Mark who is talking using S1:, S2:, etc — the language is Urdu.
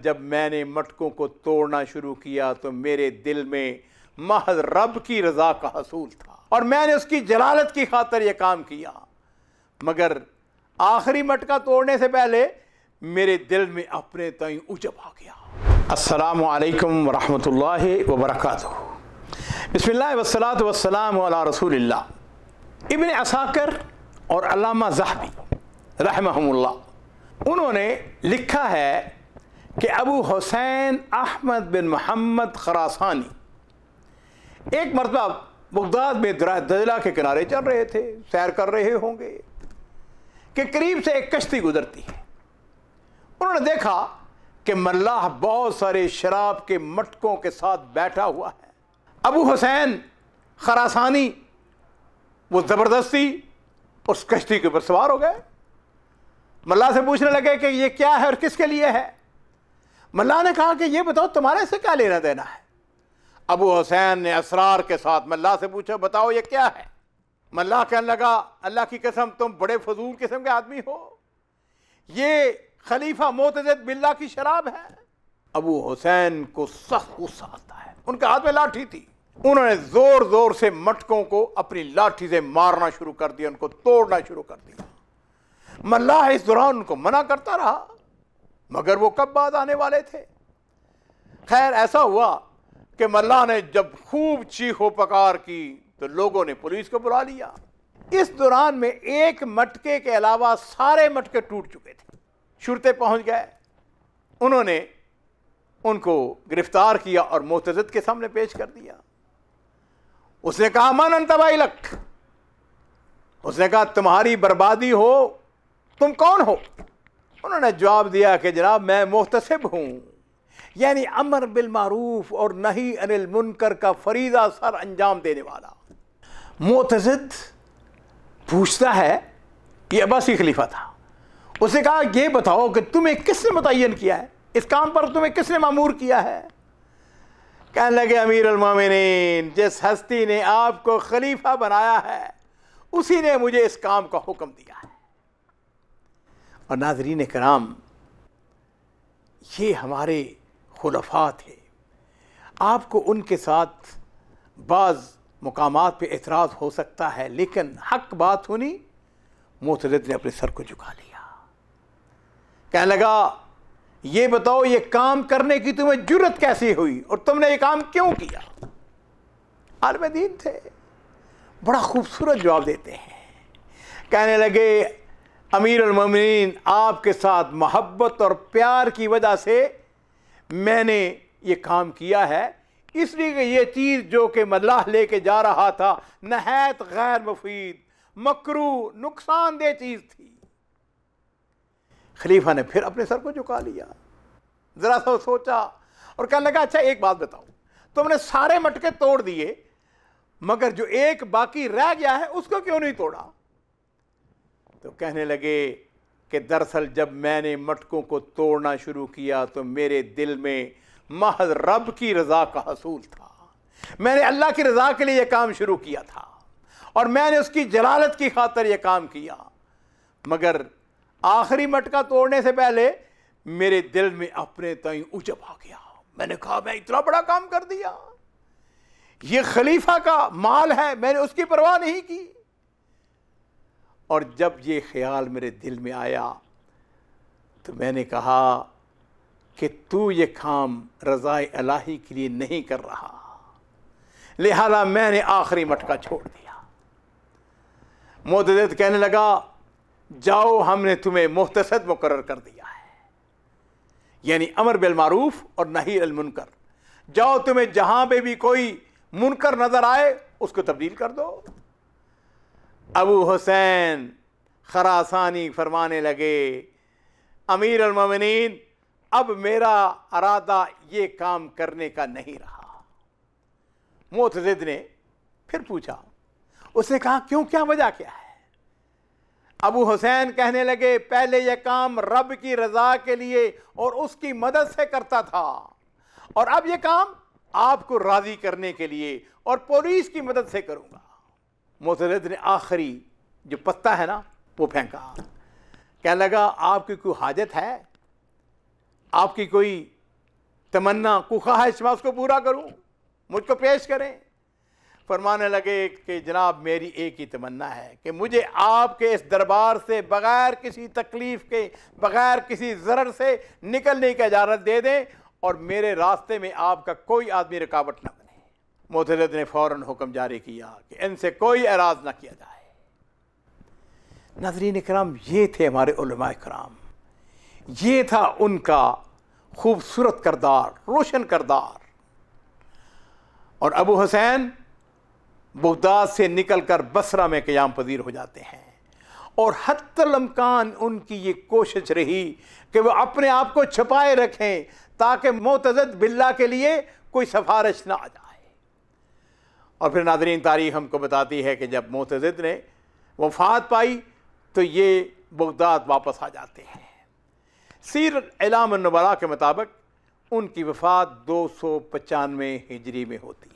S1: جب میں نے مٹکوں کو توڑنا شروع کیا تو میرے دل میں محض رب کی رضا کا حصول تھا اور میں نے اس کی جلالت کی خاطر یہ کام کیا، مگر آخری مٹکا توڑنے سے پہلے میرے دل میں اپنے تئیں عجب آ گیا۔ السلام علیکم ورحمۃ اللہ وبرکاتہ۔ بسم اللہ والصلاۃ والسلام علی رسول اللہ۔ ابن عساکر اور علامہ ذہبی رحمہم اللہ، انہوں نے لکھا ہے کہ ابو حسین احمد بن محمد خراسانی ایک مرتبہ بغداد میں دریا دجلہ کے کنارے چل رہے تھے، سیر کر رہے ہوں گے کہ قریب سے ایک کشتی گزرتی ہے۔ انہوں نے دیکھا کہ ملاح بہت سارے شراب کے مٹکوں کے ساتھ بیٹھا ہوا ہے۔ ابو حسین خراسانی وہ زبردستی اس کشتی کے اوپر سوار ہو گئے، ملاح سے پوچھنے لگے کہ یہ کیا ہے اور کس کے لیے ہے۔ ملاح نے کہا کہ یہ بتاؤ تمہارے سے کیا لینا دینا ہے۔ ابو حسین نے اسرار کے ساتھ ملاح سے پوچھا بتاؤ یہ کیا ہے۔ ملاح کہنے لگا اللہ کی قسم تم بڑے فضول قسم کے آدمی ہو، یہ خلیفہ معتضد باللہ کی شراب ہے۔ ابو حسین کو سخت غصہ آتا ہے، ان کے ہاتھ میں لاٹھی تھی، انہوں نے زور زور سے مٹکوں کو اپنی لاٹھی سے مارنا شروع کر دیا، ان کو توڑنا شروع کر دیا۔ ملاح اس دوران ان کو منع کرتا رہا مگر وہ کب باز آنے والے تھے۔ خیر ایسا ہوا کہ ملاح نے جب خوب چیخو پکار کی تو لوگوں نے پولیس کو بلا لیا۔ اس دوران میں ایک مٹکے کے علاوہ سارے مٹکے ٹوٹ چکے تھے۔ شرطے پہنچ گئے، انہوں نے ان کو گرفتار کیا اور معتضد کے سامنے پیش کر دیا۔ اس نے کہا من انت ویلک، اس نے کہا تمہاری بربادی ہو، تم کون ہو؟ انہوں نے جواب دیا کہ جناب میں محتسب ہوں، یعنی امر بالمعروف اور نہی عن المنکر کا فریضہ سر انجام دینے والا۔ معتضد پوچھتا ہے، یہ عباسی خلیفہ تھا، اس نے کہا یہ بتاؤ کہ تمہیں کس نے متعین کیا ہے، اس کام پر تمہیں کس نے مامور کیا ہے؟ کہنے لگے امیر المومنین جس ہستی نے آپ کو خلیفہ بنایا ہے اسی نے مجھے اس کام کا حکم دیا ہے۔ اور ناظرین کرام، یہ ہمارے خلفاء تھے، آپ کو ان کے ساتھ بعض مقامات پہ اعتراض ہو سکتا ہے لیکن حق بات سنی، معتضد نے اپنے سر کو جھکا لیا، کہنے لگا یہ بتاؤ یہ کام کرنے کی تمہیں جرت کیسی ہوئی اور تم نے یہ کام کیوں کیا؟ عالم دین تھے، بڑا خوبصورت جواب دیتے ہیں، کہنے لگے امیر المومنین آپ کے ساتھ محبت اور پیار کی وجہ سے میں نے یہ کام کیا ہے، اس لیے کہ یہ چیز جو کہ ملاح لے کے جا رہا تھا نہایت غیر مفید، مکروہ، نقصان دہ چیز تھی۔ خلیفہ نے پھر اپنے سر کو جھکا لیا، ذرا سا سوچا اور کہنے لگا اچھا ایک بات بتاؤ، تم نے سارے مٹکے توڑ دیے مگر جو ایک باقی رہ گیا ہے اس کو کیوں نہیں توڑا؟ تو کہنے لگے کہ دراصل جب میں نے مٹکوں کو توڑنا شروع کیا تو میرے دل میں محض رب کی رضا کا حصول تھا، میں نے اللہ کی رضا کے لیے یہ کام شروع کیا تھا اور میں نے اس کی جلالت کی خاطر یہ کام کیا، مگر آخری مٹکا توڑنے سے پہلے میرے دل میں اپنے تئیں عجب آ گیا، میں نے کہا میں اتنا بڑا کام کر دیا، یہ خلیفہ کا مال ہے، میں نے اس کی پرواہ نہیں کی۔ اور جب یہ خیال میرے دل میں آیا تو میں نے کہا کہ تو یہ کام رضائے الہی کے لیے نہیں کر رہا، لہذا میں نے آخری مٹکا چھوڑ دیا۔ معتضد کہنے لگا جاؤ ہم نے تمہیں محتسب مقرر کر دیا ہے، یعنی امر بالمعروف اور نہی عن المنکر، جاؤ تمہیں جہاں پہ بھی کوئی منکر نظر آئے اس کو تبدیل کر دو۔ ابو حسین خراسانی فرمانے لگے امیر المومنین اب میرا ارادہ یہ کام کرنے کا نہیں رہا۔ معتضد نے پھر پوچھا، اس نے کہا کیوں، کیا وجہ کیا ہے؟ ابو حسین کہنے لگے پہلے یہ کام رب کی رضا کے لیے اور اس کی مدد سے کرتا تھا اور اب یہ کام آپ کو راضی کرنے کے لیے اور پولیس کی مدد سے کروں گا۔ معتضد نے آخری جو پتہ ہے نا وہ پھینکا، کہنے لگا آپ کی کوئی حاجت ہے، آپ کی کوئی تمنا کو خواہش میں اس کو پورا کروں، مجھ کو پیش کریں۔ فرمانے لگے کہ جناب میری ایک ہی تمنا ہے کہ مجھے آپ کے اس دربار سے بغیر کسی تکلیف کے، بغیر کسی ضرر سے نکلنے کی اجازت دے دیں، اور میرے راستے میں آپ کا کوئی آدمی رکاوٹ نہ بنے۔ معتضد نے فوراً حکم جاری کیا کہ ان سے کوئی اعراض نہ کیا جائے۔ ناظرین کرام، یہ تھے ہمارے علماء کرام، یہ تھا ان کا خوبصورت کردار، روشن کردار۔ اور ابو حسین بغداد سے نکل کر بصرہ میں قیام پذیر ہو جاتے ہیں، اور حتی الامکان ان کی یہ کوشش رہی کہ وہ اپنے آپ کو چھپائے رکھیں تاکہ معتضد باللہ کے لیے کوئی سفارش نہ آ جائے۔ اور پھر ناظرین تاریخ ہم کو بتاتی ہے کہ جب معتضد نے وفات پائی تو یہ بغداد واپس آ جاتے ہیں۔ سیرت اعلام النبلاء کے مطابق ان کی وفات 295 ہجری میں ہوتی ہے۔